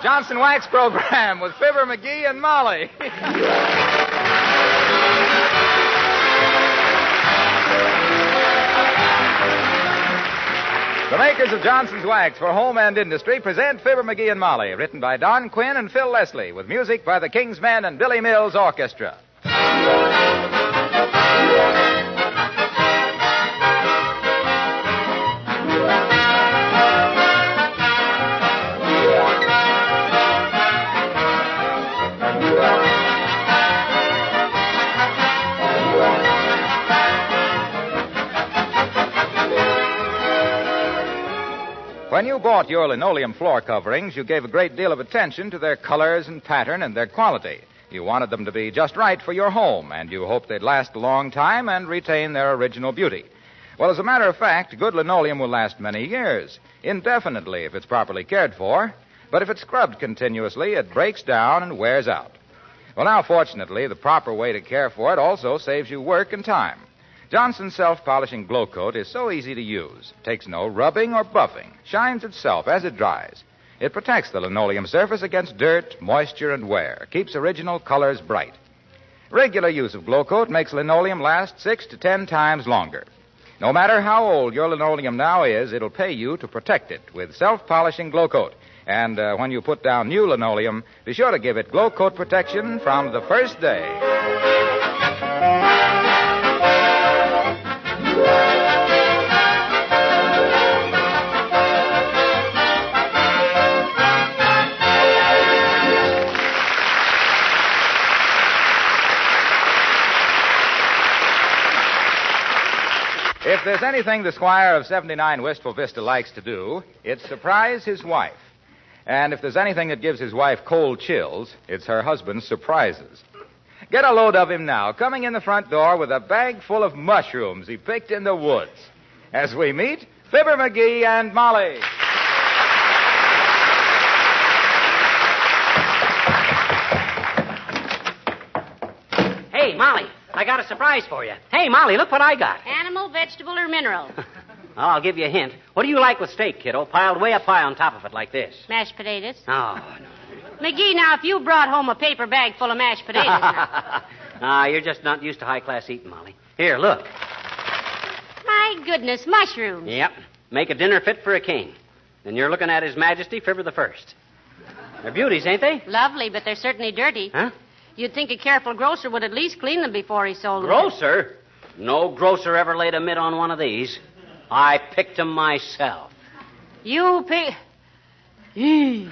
Johnson Wax Program with Fibber McGee and Molly. The makers of Johnson's Wax for home and industry present Fibber McGee and Molly, written by Don Quinn and Phil Leslie, with music by the King's Men and Billy Mills Orchestra. When you bought your linoleum floor coverings, you gave a great deal of attention to their colors and pattern and their quality. You wanted them to be just right for your home, and you hoped they'd last a long time and retain their original beauty. Well, as a matter of fact, good linoleum will last many years, indefinitely if it's properly cared for. But if it's scrubbed continuously, it breaks down and wears out. Well, now, fortunately, the proper way to care for it also saves you work and time. Johnson's self-polishing glow coat is so easy to use. Takes no rubbing or buffing. Shines itself as it dries. It protects the linoleum surface against dirt, moisture, and wear. Keeps original colors bright. Regular use of glow coat makes linoleum last 6 to 10 times longer. No matter how old your linoleum now is, it'll pay you to protect it with self-polishing glow coat. And when you put down new linoleum, be sure to give it glow coat protection from the first day. If there's anything the squire of 79 Wistful Vista likes to do, it's surprise his wife. And if there's anything that gives his wife cold chills, it's her husband's surprises. Get a load of him now, coming in the front door with a bag full of mushrooms he picked in the woods. As we meet, Fibber McGee and Molly. Hey, Molly, I got a surprise for you. Hey, Molly, look what I got. Animal, vegetable, or mineral? I'll give you a hint. What do you like with steak, kiddo? Piled way up high on top of it like this. Mashed potatoes. Oh, no. McGee, now, if you brought home a paper bag full of mashed potatoes now. You're just not used to high-class eating, Molly. Here, look. My goodness, mushrooms. Yep. Make a dinner fit for a king. And you're looking at His Majesty Fibber the First. They're beauties, ain't they? Lovely, but they're certainly dirty. Huh? You'd think a careful grocer would at least clean them before he sold them. Grocer? No grocer ever laid a mitt on one of these. I picked them myself. You pick... You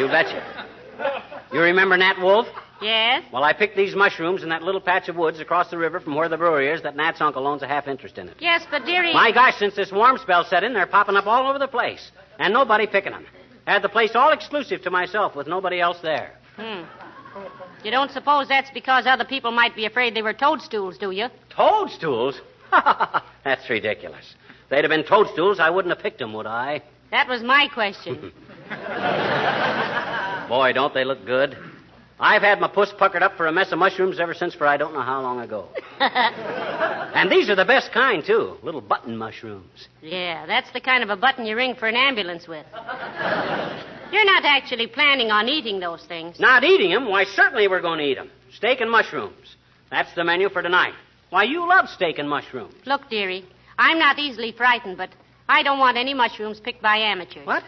betcha. You remember Nat Wolf? Yes? Well, I picked these mushrooms in that little patch of woods across the river from where the brewery is that Nat's uncle owns a half interest in it. Yes, but dearie... My gosh, since this warm spell set in, they're popping up all over the place. And nobody picking them. I had the place all exclusive to myself with nobody else there. You don't suppose that's because other people might be afraid they were toadstools, do you? Toadstools? That's ridiculous. If they'd have been toadstools, I wouldn't have picked them, would I? That was my question. Boy, don't they look good. I've had my puss puckered up for a mess of mushrooms ever since for I don't know how long ago. And these are the best kind, too. Little button mushrooms. Yeah, that's the kind of a button you ring for an ambulance with. You're not actually planning on eating those things. Not eating them? Why, certainly we're going to eat them. Steak and mushrooms. That's the menu for tonight. Why, you love steak and mushrooms. Look, dearie, I'm not easily frightened, but I don't want any mushrooms picked by amateurs. What?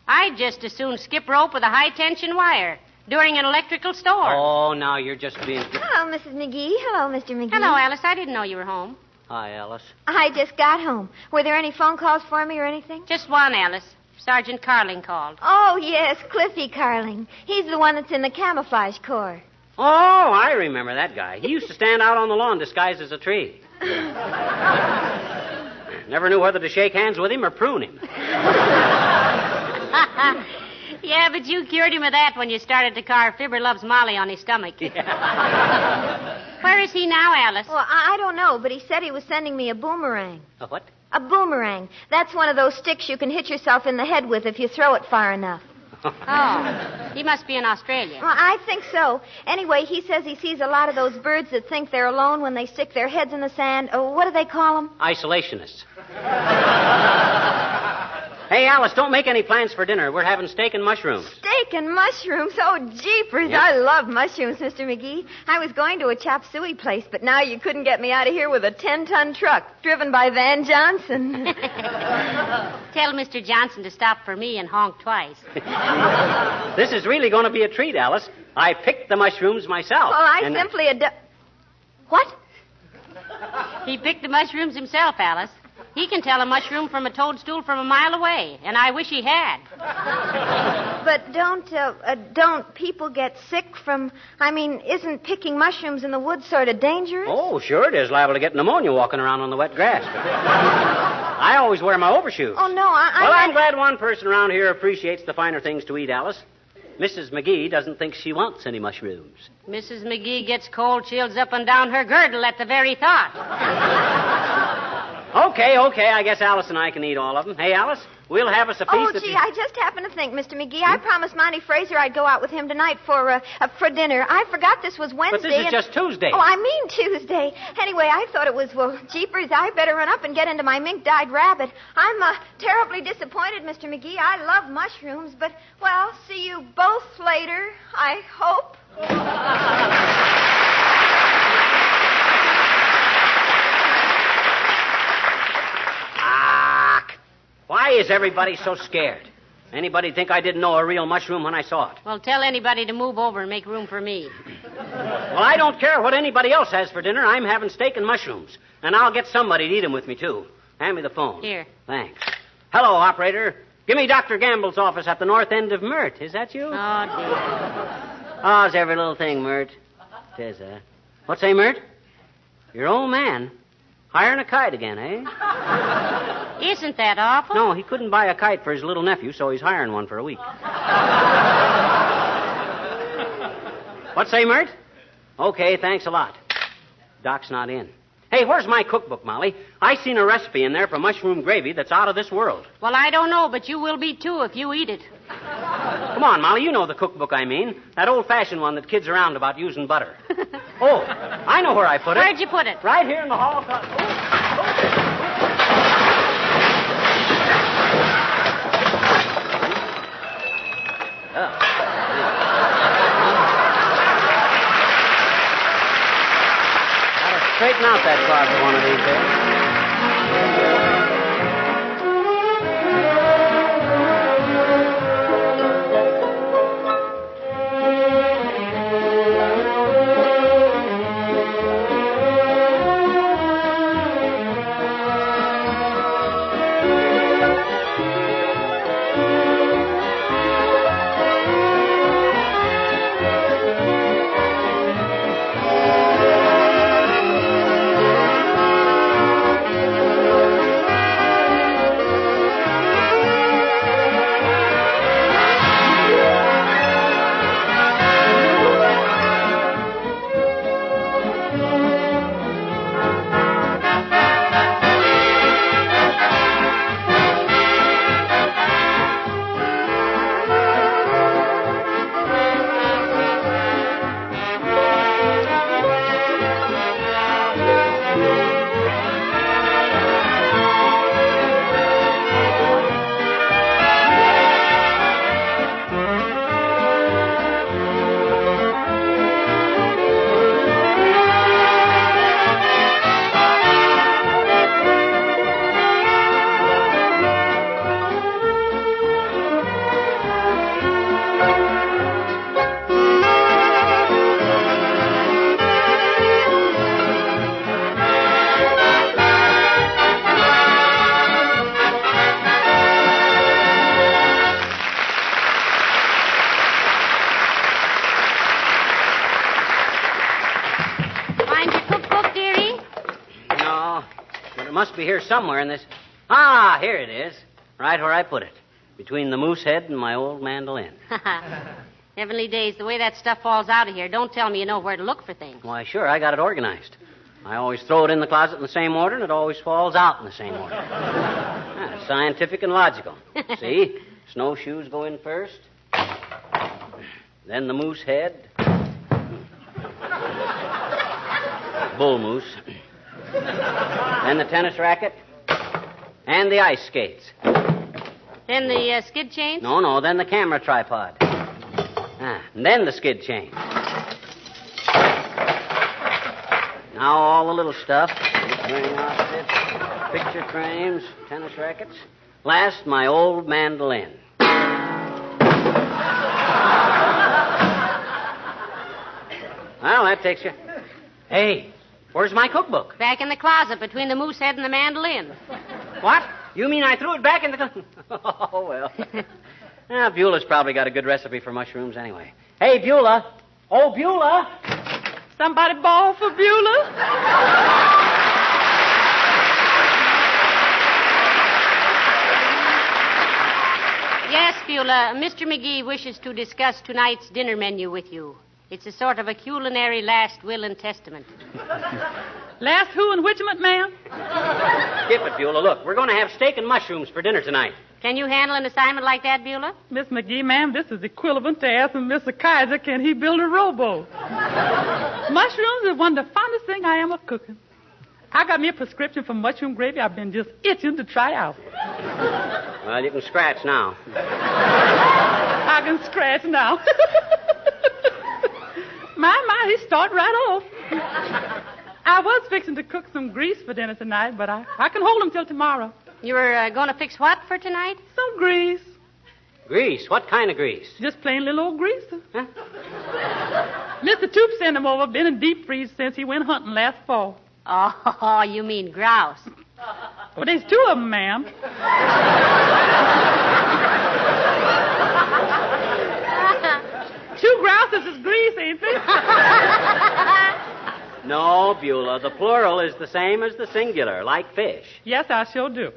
I'd just as soon skip rope with a high-tension wire during an electrical storm. Oh, now you're just being... Hello, Mrs. McGee. Hello, Mr. McGee. Hello, Alice. I didn't know you were home. Hi, Alice. I just got home. Were there any phone calls for me or anything? Just one, Alice. Sergeant Carling called. Oh, yes, Cliffy Carling. He's the one that's in the camouflage corps. Oh, I remember that guy. He used to stand out on the lawn disguised as a tree. Never knew whether to shake hands with him or prune him. Yeah, but you cured him of that when you started to carve Fibber Loves Molly on his stomach. Yeah. Where is he now, Alice? Well, I don't know, but he said he was sending me a boomerang. A what? A boomerang. That's one of those sticks you can hit yourself in the head with if you throw it far enough. Oh, he must be in Australia. Well, I think so. Anyway, he says he sees a lot of those birds that think they're alone when they stick their heads in the sand. Oh, what do they call them? Isolationists. Hey, Alice, don't make any plans for dinner. We're having steak and mushrooms. Steak and mushrooms? Oh, jeepers. Yep. I love mushrooms, Mr. McGee. I was going to a chop suey place, but now you couldn't get me out of here with a 10-ton truck driven by Van Johnson. Tell Mr. Johnson to stop for me and honk twice. This is really going to be a treat, Alice. I picked the mushrooms myself. Well, I simply What? He picked the mushrooms himself, Alice. He can tell a mushroom from a toadstool from a mile away, and I wish he had. But don't people get sick from... isn't picking mushrooms in the woods sort of dangerous? Oh, sure it is. Liable to get pneumonia walking around on the wet grass. I always wear my overshoes. Oh, no, I'm glad one person around here appreciates the finer things to eat, Alice. Mrs. McGee doesn't think she wants any mushrooms. Mrs. McGee gets cold chills up and down her girdle at the very thought. Okay. I guess Alice and I can eat all of them. Hey, Alice, we'll have us a feast. Oh, gee, I just happened to think, Mr. McGee, I promised Monty Fraser I'd go out with him tonight for dinner. I forgot this was Wednesday. But this is just Tuesday. Oh, I mean Tuesday. Anyway, I thought it was, jeepers, I better run up and get into my mink-dyed rabbit. I'm terribly disappointed, Mr. McGee. I love mushrooms, but, well, see you both later, I hope. Why is everybody so scared? Anybody think I didn't know a real mushroom when I saw it? Well, tell anybody to move over and make room for me. Well, I don't care what anybody else has for dinner. I'm having steak and mushrooms. And I'll get somebody to eat them with me, too. Hand me the phone. Here. Thanks. Hello, operator. Give me Dr. Gamble's office at the north end of Mert. Is that you? Oh, dear. Oh, it's every little thing, Mert. Tis, What's say, Mert? Your old man. Hiring a kite again, eh? Isn't that awful? No, he couldn't buy a kite for his little nephew, so he's hiring one for a week. What say, Mert? Okay, thanks a lot. Doc's not in. Hey, where's my cookbook, Molly? I seen a recipe in there for mushroom gravy that's out of this world. Well, I don't know, but you will be, too, if you eat it. Come on, Molly, you know the cookbook I mean. That old-fashioned one that kids around about using butter. Oh, I know where I put it. Where'd you put it? Right here in the hall. Gotta straighten out that closet one of these days. Must be here somewhere in this. Ah, here it is. Right where I put it. Between the moose head and my old mandolin. Heavenly days, the way that stuff falls out of here. Don't tell me you know where to look for things. Why, sure, I got it organized. I always throw it in the closet in the same order, and it always falls out in the same order. Scientific and logical. See? Snowshoes go in first. Then the moose head. Bull moose. Then the tennis racket. And the ice skates. Then the skid chains? No, then the camera tripod. And then the skid chain. Now all the little stuff. Ring outfits, picture frames, tennis rackets. Last, my old mandolin. Well, that takes you. Hey, where's my cookbook? Back in the closet between the moose head and the mandolin. What? You mean I threw it back in the... Oh, well. Beulah's probably got a good recipe for mushrooms anyway. Hey, Beulah. Oh, Beulah. Somebody bawl for Beulah? Yes, Beulah. Mr. McGee wishes to discuss tonight's dinner menu with you. It's a sort of a culinary last will and testament. Last who and whichment, ma'am? Skip it, Beulah. Look, we're going to have steak and mushrooms for dinner tonight. Can you handle an assignment like that, Beulah? Miss McGee, ma'am, this is equivalent to asking Mr. Kaiser, can he build a rowboat? Mushrooms is one of the fondest thing I am of cooking. I got me a prescription for mushroom gravy I've been just itching to try out. Well, you can scratch now. I can scratch now. My, he start right off. I was fixing to cook some grease for dinner tonight, but I can hold him till tomorrow. You were going to fix what for tonight? Some grease. Grease? What kind of grease? Just plain little old grease. Huh? Mr. Toop sent him over. Been in deep freeze since he went hunting last fall. Oh, you mean grouse. Well, there's two of them, ma'am. Two grouses is grease, ain't they? No, Beulah. The plural is the same as the singular, like fish. Yes, I sure do.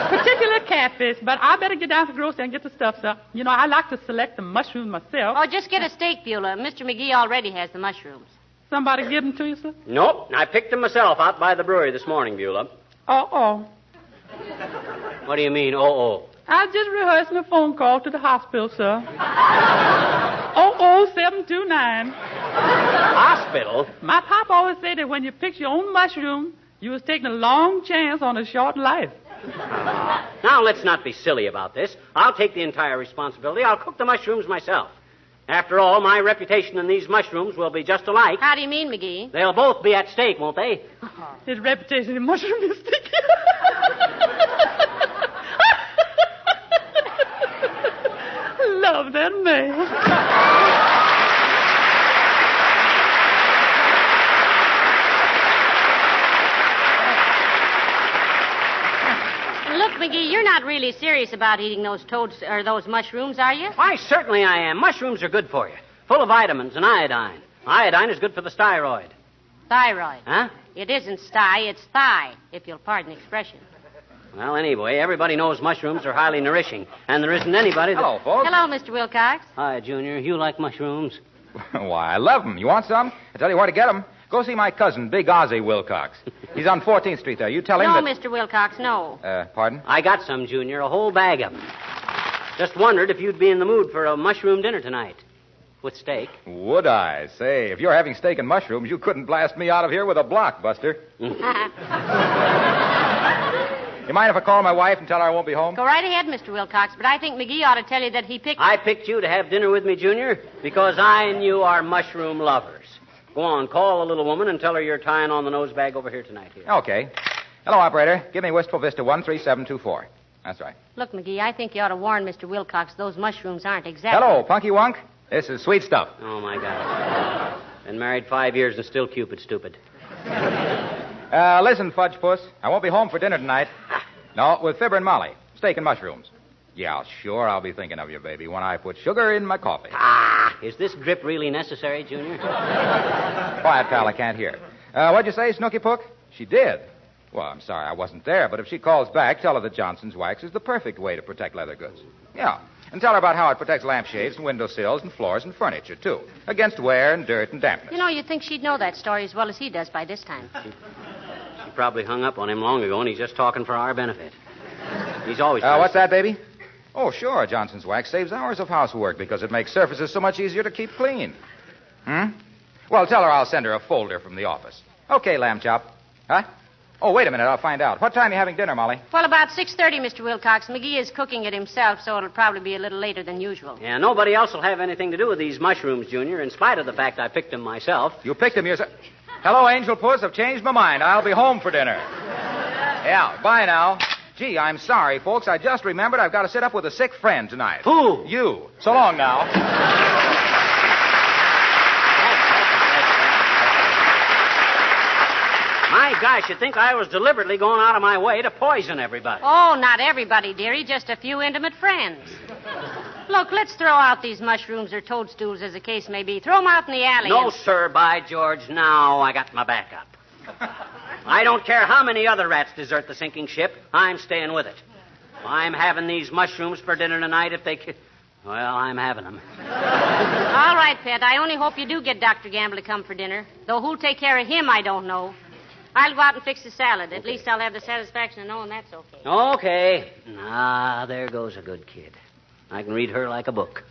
Particular catfish, but I better get down to the grocery and get the stuff, sir. You know, I like to select the mushrooms myself. Oh, just get a steak, Beulah. Mr. McGee already has the mushrooms. Somebody give them to you, sir? Nope. I picked them myself out by the brewery this morning, Beulah. Uh-oh. What do you mean, uh-oh? I was just rehearsing a phone call to the hospital, sir. 00729. Hospital? My pop always said that when you pick your own mushroom, you was taking a long chance on a short life. Now, let's not be silly about this. I'll take the entire responsibility. I'll cook the mushrooms myself. After all, my reputation and these mushrooms will be just alike. How do you mean, McGee? They'll both be at stake, won't they? His reputation in mushroom is sticky. Love that man. Look, McGee, you're not really serious about eating those those mushrooms, are you? Why, certainly I am. Mushrooms are good for you. Full of vitamins and iodine. Iodine is good for the thyroid. Thyroid. Huh? It isn't sty, it's thigh, if you'll pardon the expression. Well, anyway, everybody knows mushrooms are highly nourishing, and there isn't anybody that... Hello, folks. Hello, Mr. Wilcox. Hi, Junior. You like mushrooms? Why, I love them. You want some? I'll tell you where to get them. Go see my cousin, Big Ozzie Wilcox. He's on 14th Street there. You tell him No, that... Mr. Wilcox, no. Pardon? I got some, Junior. A whole bag of them. Just wondered if you'd be in the mood for a mushroom dinner tonight. With steak. Would I? Say, if you're having steak and mushrooms, you couldn't blast me out of here with a blockbuster. You mind if I call my wife and tell her I won't be home? Go right ahead, Mr. Wilcox, but I think McGee ought to tell you that he picked... I picked you to have dinner with me, Junior, because I and you are mushroom lovers. Go on, call the little woman and tell her you're tying on the nose bag over here tonight. Here. Okay. Hello, operator. Give me Wistful Vista 13724. That's right. Look, McGee, I think you ought to warn Mr. Wilcox those mushrooms aren't exactly... Hello, Punky Wunk. This is sweet stuff. Oh, my God. Been married 5 years and still Cupid stupid. Listen, Fudge Puss. I won't be home for dinner tonight. No, with Fibber and Molly. Steak and mushrooms. Yeah, sure, I'll be thinking of you, baby, when I put sugar in my coffee. Is this drip really necessary, Junior? Quiet, pal, I can't hear. What'd you say, Snooky Pook? She did. Well, I'm sorry I wasn't there, but if she calls back, tell her that Johnson's wax is the perfect way to protect leather goods. Yeah, and tell her about how it protects lampshades and windowsills and floors and furniture, too, against wear and dirt and dampness. You know, you'd think she'd know that story as well as he does by this time. She probably hung up on him long ago, and he's just talking for our benefit. He's always... what's that, baby? Oh, sure, Johnson's wax saves hours of housework because it makes surfaces so much easier to keep clean. Well, tell her I'll send her a folder from the office. Okay, Lamb Chop. Huh? Oh, wait a minute. I'll find out. What time are you having dinner, Molly? Well, about 6:30, Mr. Wilcox. McGee is cooking it himself, so it'll probably be a little later than usual. Yeah, nobody else will have anything to do with these mushrooms, Junior, in spite of the fact I picked them myself. You picked them yourself. Hello, Angel Puss. I've changed my mind. I'll be home for dinner. Yeah, bye now. Gee, I'm sorry, folks. I just remembered I've got to sit up with a sick friend tonight. Who? You. So long now. My gosh, you'd think I was deliberately going out of my way to poison everybody. Oh, not everybody, dearie. Just a few intimate friends. Look, let's throw out these mushrooms or toadstools, as the case may be. Throw them out in the alley. No, sir, by George. Now I got my back up. I don't care how many other rats desert the sinking ship. I'm staying with it. I'm having these mushrooms for dinner tonight if they... Well, I'm having them. All right, Pet. I only hope you do get Dr. Gamble to come for dinner. Though who'll take care of him, I don't know. I'll go out and fix the salad. At least I'll have the satisfaction of knowing that's okay. Okay. Ah, there goes a good kid. I can read her like a book.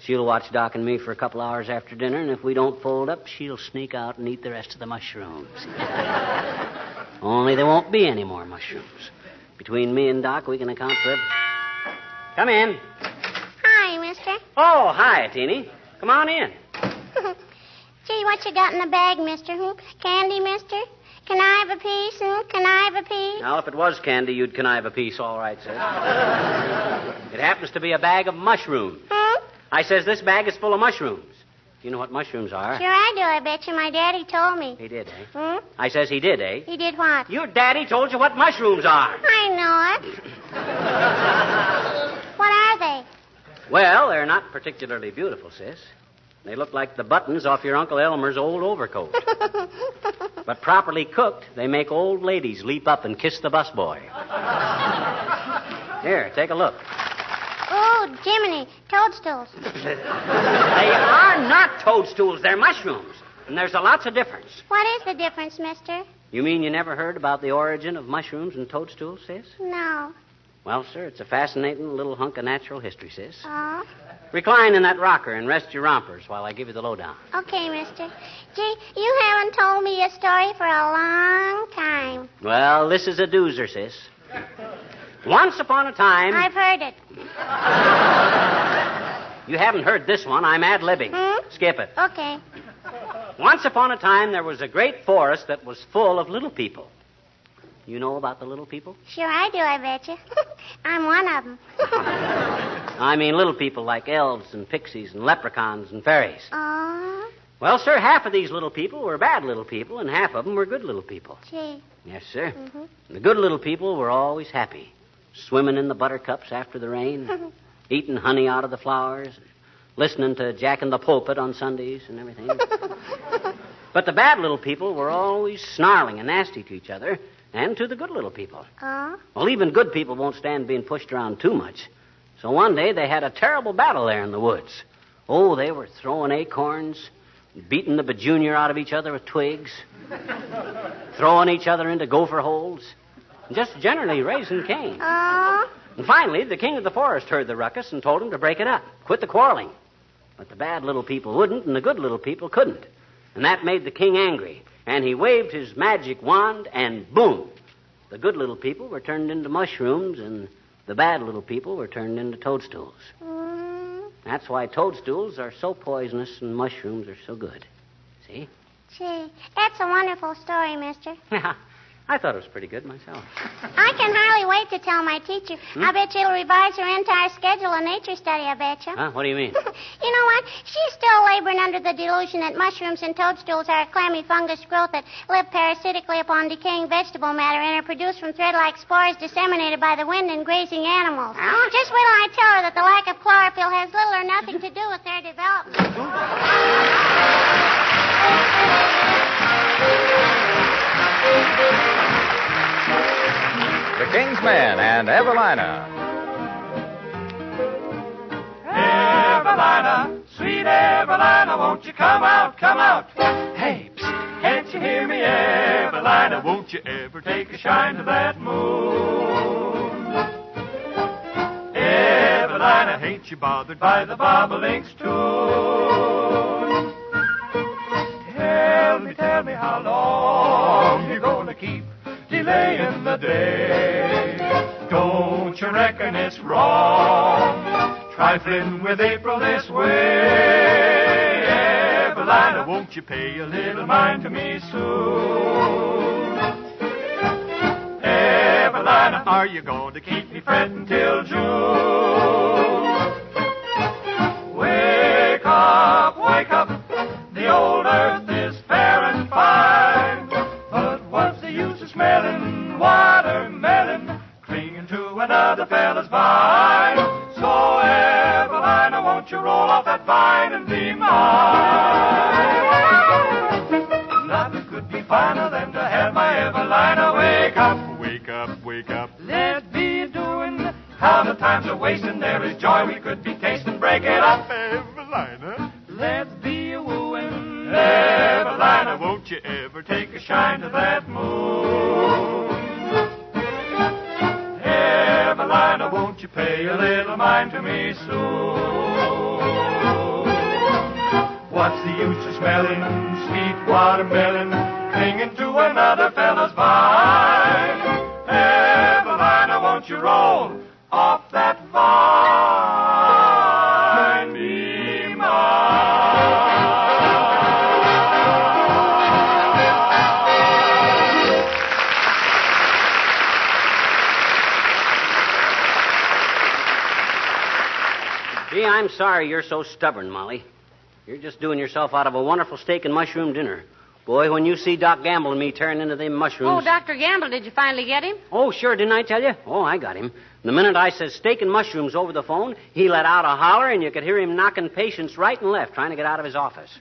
She'll watch Doc and me for a couple hours after dinner, and if we don't fold up, she'll sneak out and eat the rest of the mushrooms. Only there won't be any more mushrooms. Between me and Doc, we can account for it. Come in. Hi, mister. Oh, hi, Teeny. Come on in. Gee, what you got in the bag, mister? Candy, mister? Can I have a piece? Can I have a piece? Now, if it was candy, you'd connive a piece, all right, sis. It happens to be a bag of mushrooms. I says this bag is full of mushrooms. Do you know what mushrooms are? Sure I do, I bet you. My daddy told me. He did, eh? I says he did, eh? He did what? Your daddy told you what mushrooms are. I know it. What are they? Well, they're not particularly beautiful, sis. They look like the buttons off your Uncle Elmer's old overcoat. But properly cooked, they make old ladies leap up and kiss the busboy. Here, take a look. Oh, Jiminy, toadstools. They are not toadstools. They're mushrooms. And there's a lots of difference. What is the difference, mister? You mean you never heard about the origin of mushrooms and toadstools, sis? No. Well, sir, it's a fascinating little hunk of natural history, sis. Oh? Recline in that rocker and rest your rompers while I give you the lowdown. Okay, mister. Gee, you haven't told me a story for a long time. Well, this is a doozer, sis. Once upon a time... I've heard it. You haven't heard this one. I'm ad-libbing. Skip it. Okay. Once upon a time, there was a great forest that was full of little people. You know about the little people? Sure I do, I bet you. I'm one of them. I mean little people like elves and pixies and leprechauns and fairies. Oh? Well, sir, half of these little people were bad little people, and half of them were good little people. Gee. Yes, sir. The good little people were always happy, swimming in the buttercups after the rain, eating honey out of the flowers, listening to Jack in the Pulpit on Sundays and everything. But the bad little people were always snarling and nasty to each other and to the good little people. Oh? Well, even good people won't stand being pushed around too much. So one day they had a terrible battle there in the woods. Oh, they were throwing acorns, beating the bajunior out of each other with twigs, throwing each other into gopher holes, and just generally raising Cain. Oh? And finally, the king of the forest heard the ruckus and told him to break it up, quit the quarreling. But the bad little people wouldn't, and the good little people couldn't. And that made the king angry. And he waved his magic wand, and boom! The good little people were turned into mushrooms, and the bad little people were turned into toadstools. That's why toadstools are so poisonous and mushrooms are so good. See? Gee, that's a wonderful story, mister. I thought it was pretty good myself. I can hardly wait to tell my teacher. I bet you it'll revise her entire schedule of nature study, I bet you. Huh? What do you mean? You know what? She's still laboring under the delusion that mushrooms and toadstools are a clammy fungus growth that live parasitically upon decaying vegetable matter and are produced from thread-like spores disseminated by the wind and grazing animals. Just wait till I tell her that the lack of chlorophyll has little or nothing to do with their development. The King's Men and Evelina. Evelina, sweet Evelina, won't you come out, come out? Hey, psst, can't you hear me, Evelina? Won't you ever take a shine to that moon? Evelina, ain't you bothered by the bobolink's tune? Tell me how long you're gonna keep delaying the day. Don't you reckon it's wrong, trifling with April this way? Evelina, won't you pay a little mind to me soon? Evelina, are you going to keep me fretting till June? Wake up, the old earth is fair and fine. But what's the use of smelling watermelon, clinging to another fella's vine? So Evelina, won't you roll off that vine and be mine? Nothing could be finer than to have my Evelina. Wake up, wake up, wake up. Let's be doing. How the times are wasting, there is joy we could be tasting. Break it up, Evelina. Let's be a wooing. Evelina, won't you ever take a shine to that moon? Evelina, won't you pay a little mind to me soon? What's the use of smelling sweet watermelon, clinging to another fella's vine? Evelina, won't you roll off that vine? Be mine. Gee, I'm sorry you're so stubborn, Molly. You're just doing yourself out of a wonderful steak and mushroom dinner. Boy, when you see Doc Gamble and me tearing into them mushrooms... Oh, Dr. Gamble, did you finally get him? Oh, sure, didn't I tell you? Oh, I got him. The minute I said steak and mushrooms over the phone, he let out a holler, and you could hear him knocking patients right and left, trying to get out of his office.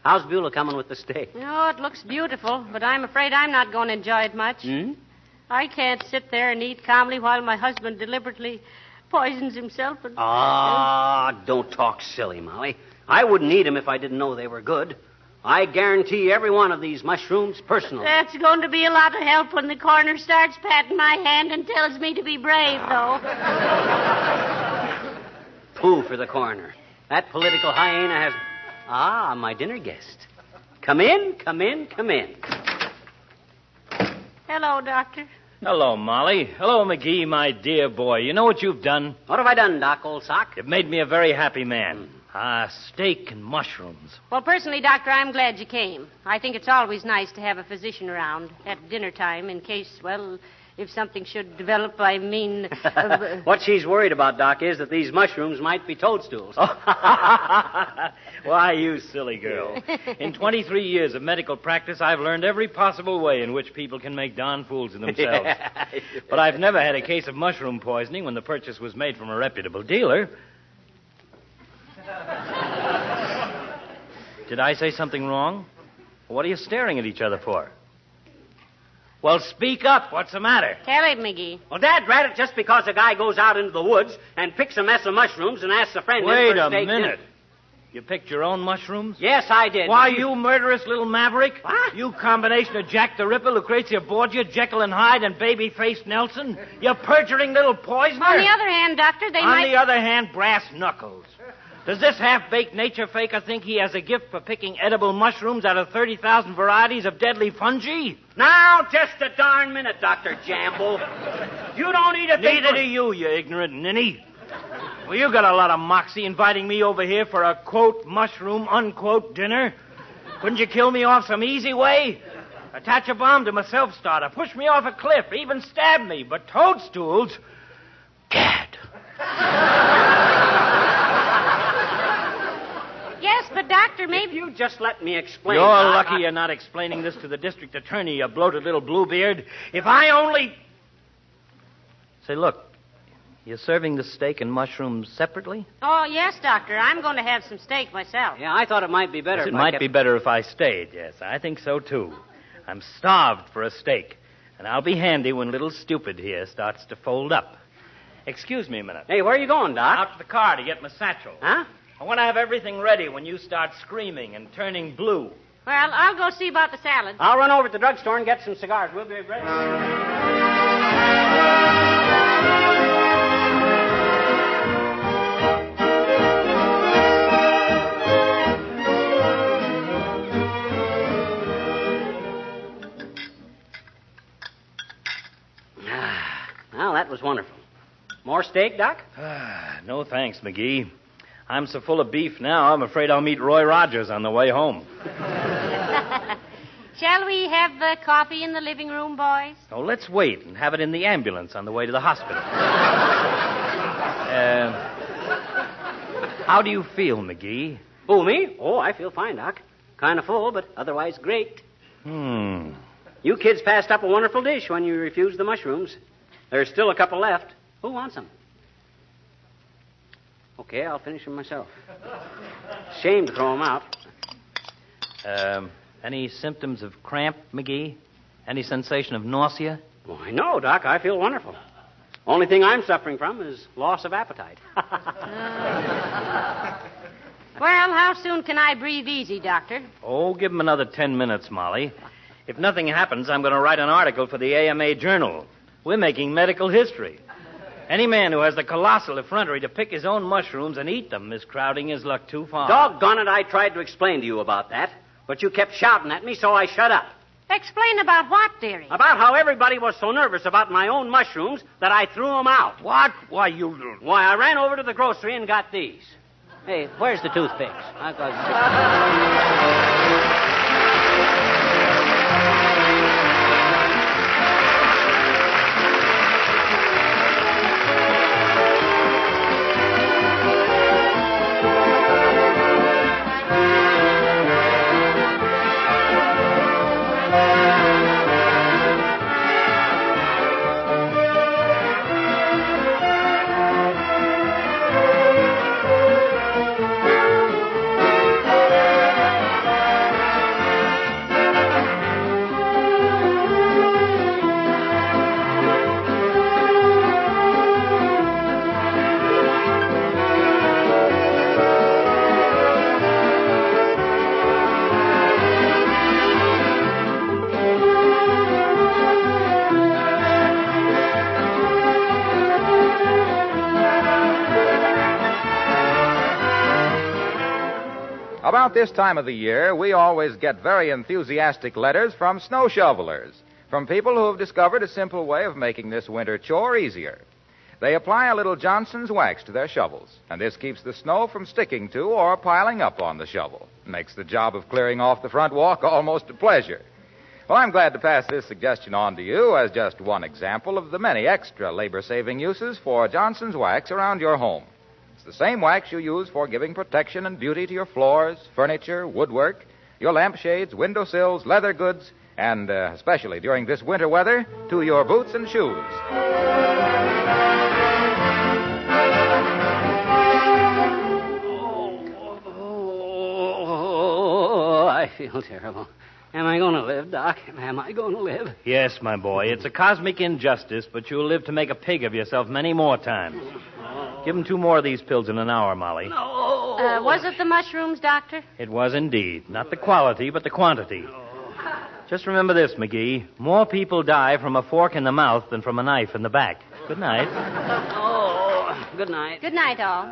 How's Beulah coming with the steak? Oh, it looks beautiful, but I'm afraid I'm not going to enjoy it much. Hmm? I can't sit there and eat calmly while my husband deliberately poisons himself and... Don't talk silly, Molly. I wouldn't eat them if I didn't know they were good. I guarantee every one of these mushrooms personally. That's going to be a lot of help when the coroner starts patting my hand and tells me to be brave, though. Pooh for the coroner. That political hyena has... Ah, my dinner guest. Come in, come in, come in. Hello, Doctor. Hello, Molly. Hello, McGee, my dear boy. You know what you've done? What have I done, Doc, old sock? You've made me a very happy man. Steak and mushrooms. Well, personally, Doctor, I'm glad you came. I think it's always nice to have a physician around at dinner time in case, well, if something should develop, I mean... What she's worried about, Doc, is that these mushrooms might be toadstools. Why, you silly girl. In 23 years of medical practice, I've learned every possible way in which people can make darn fools of themselves. But I've never had a case of mushroom poisoning when the purchase was made from a reputable dealer. Did I say something wrong? What are you staring at each other for? Well, speak up. What's the matter? Tell him, McGee. Well, Dad, drat it, just because a guy goes out into the woods and picks a mess of mushrooms and asks a friend... Wait in for a steak minute. dinner. You picked your own mushrooms? Yes, I did. Why, you murderous little maverick? What? You combination of Jack the Ripper, Lucretia Borgia, Jekyll and Hyde, and baby-faced Nelson? You perjuring little poisoner? On the other hand, Doctor, they might... On the other hand, brass knuckles. Does this half-baked nature faker think he has a gift for picking edible mushrooms out of 30,000 varieties of deadly fungi? Now, just a darn minute, Dr. Jamble. You don't eat a thing... Neither do you ignorant ninny. Well, you got a lot of moxie inviting me over here for a, quote, mushroom, unquote, dinner. Couldn't you kill me off some easy way? Attach a bomb to my self-starter, push me off a cliff, even stab me. But toadstools... Gad. Yes, but, Doctor, maybe... If you just let me explain... You're lucky you're not explaining this to the district attorney, you bloated little bluebeard. If I only... Say, look, you're serving the steak and mushrooms separately? Oh, yes, Doctor. I'm going to have some steak myself. Yeah, I thought it might be better Yes, if it I might kept... be better if I stayed, yes. I think so, too. I'm starved for a steak, and I'll be handy when little stupid here starts to fold up. Excuse me a minute. Hey, where are you going, Doc? Out to the car to get my satchel. Huh? I want to have everything ready when you start screaming and turning blue. Well, I'll go see about the salad. I'll run over to the drugstore and get some cigars. We'll be ready. Well, that was wonderful. More steak, Doc? No thanks, McGee. I'm so full of beef now, I'm afraid I'll meet Roy Rogers on the way home. Shall we have coffee in the living room, boys? Oh, let's wait and have it in the ambulance on the way to the hospital. How do you feel, McGee? Who, me? Oh, I feel fine, Doc. Kind of full, but otherwise great. You kids passed up a wonderful dish when you refused the mushrooms. There's still a couple left. Who wants them? Okay, I'll finish them myself. Shame to throw them out. Any symptoms of cramp, McGee? Any sensation of nausea? Why, no, Doc. I feel wonderful. Only thing I'm suffering from is loss of appetite. Well, how soon can I breathe easy, Doctor? Oh, give him another 10 minutes, Molly. If nothing happens, I'm going to write an article for the AMA Journal. We're making medical history. Any man who has the colossal effrontery to pick his own mushrooms and eat them is crowding his luck too far. Doggone it, I tried to explain to you about that, but you kept shouting at me, so I shut up. Explain about what, dearie? About how everybody was so nervous about my own mushrooms that I threw them out. What? Why, I ran over to the grocery and got these. Hey, where's the toothpicks? About this time of the year, we always get very enthusiastic letters from snow shovelers, from people who have discovered a simple way of making this winter chore easier. They apply a little Johnson's wax to their shovels, and this keeps the snow from sticking to or piling up on the shovel. Makes the job of clearing off the front walk almost a pleasure. Well, I'm glad to pass this suggestion on to you as just one example of the many extra labor-saving uses for Johnson's wax around your home. It's the same wax you use for giving protection and beauty to your floors, furniture, woodwork, your lampshades, windowsills, leather goods, and especially during this winter weather, to your boots and shoes. Oh, I feel terrible. Am I going to live, Doc? Am I going to live? Yes, my boy. It's a cosmic injustice, but you'll live to make a pig of yourself many more times. Give him 2 more of these pills in an hour, Molly. No. Was it the mushrooms, Doctor? It was indeed. Not the quality, but the quantity. Just remember this, McGee. More people die from a fork in the mouth than from a knife in the back. Good night. Oh, good night. Good night, all.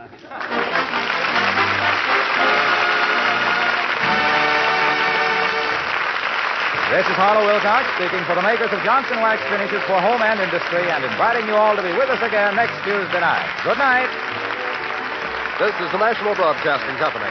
This is Harlow Wilcox speaking for the makers of Johnson Wax Finishes for home and industry and inviting you all to be with us again next Tuesday night. Good night. This is the National Broadcasting Company.